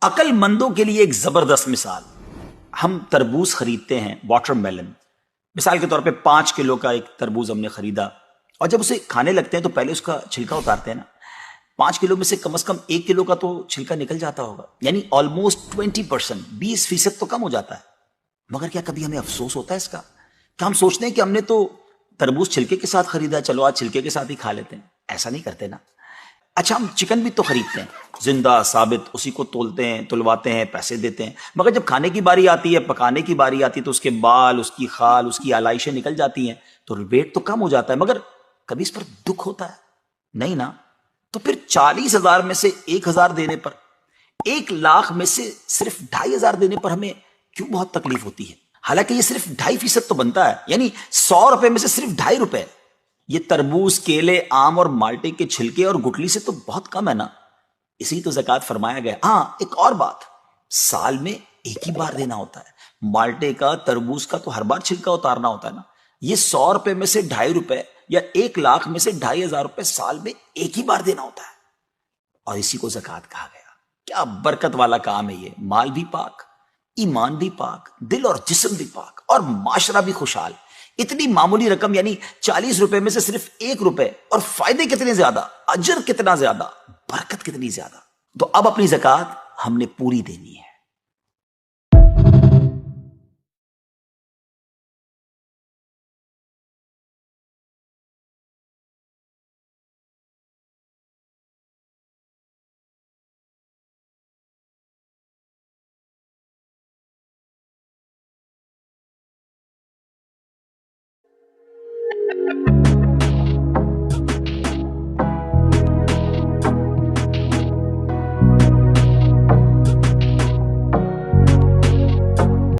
عقل مندوں کے لیے ایک زبردست مثال. ہم تربوز خریدتے ہیں، واٹر میلن. مثال کے طور پہ 5 کلو کا ایک تربوز ہم نے خریدا، اور جب اسے کھانے لگتے ہیں تو پہلے اس کا چھلکا اتارتے ہیں نا. 5 کلو میں سے کم از کم 1 کلو کا تو چھلکا نکل جاتا ہوگا، یعنی آلموسٹ 20%، 20% تو کم ہو جاتا ہے. مگر کیا کبھی ہمیں افسوس ہوتا ہے اس کا؟ کیا ہم سوچتے ہیں کہ ہم نے تو تربوز چھلکے کے ساتھ خریدا، چلو آج چھلکے کے ساتھ ہی کھا لیتے ہیں؟ ایسا نہیں کرتے نا. اچھا، ہم چکن بھی تو خریدتے ہیں، زندہ ثابت، اسی کو تولتے ہیں، تلواتے ہیں، پیسے دیتے ہیں، مگر جب کھانے کی باری آتی ہے، پکانے کی باری آتی ہے، تو اس کے بال، اس کی خال، اس کی آلائشیں نکل جاتی ہیں، تو ویٹ تو کم ہو جاتا ہے. مگر کبھی اس پر دکھ ہوتا ہے؟ نہیں نا. تو پھر 40,000 میں سے 1,000 دینے پر، 1,00,000 میں سے صرف 2,500 دینے پر ہمیں کیوں بہت تکلیف ہوتی ہے؟ حالانکہ یہ صرف 2.5% تو بنتا ہے، یعنی 100 روپے میں سے صرف 2.5 روپے. یہ تربوز، کیلے، آم اور مالٹے کے چھلکے اور گٹلی سے تو بہت کم ہے نا. اسی تو زکوٰۃ فرمایا گیا. ہاں، ایک اور بات، سال میں ایک ہی بار دینا ہوتا ہے. مالٹے کا، تربوز کا تو ہر بار چھلکا اتارنا ہوتا ہے نا. یہ 100 روپے میں سے 2.5 روپے یا 1,00,000 میں سے 2,500 روپے سال میں ایک ہی بار دینا ہوتا ہے، اور اسی کو زکوٰۃ کہا گیا. کیا برکت والا کام ہے یہ. مال بھی پاک، ایمان بھی پاک، دل اور جسم بھی پاک، اور معاشرہ بھی خوشحال. اتنی معمولی رقم، یعنی 40 روپے میں سے صرف 1 روپے، اور فائدے کتنے زیادہ، اجر کتنا زیادہ، برکت کتنی زیادہ. تو اب اپنی زکوٰۃ ہم نے پوری دینی ہے.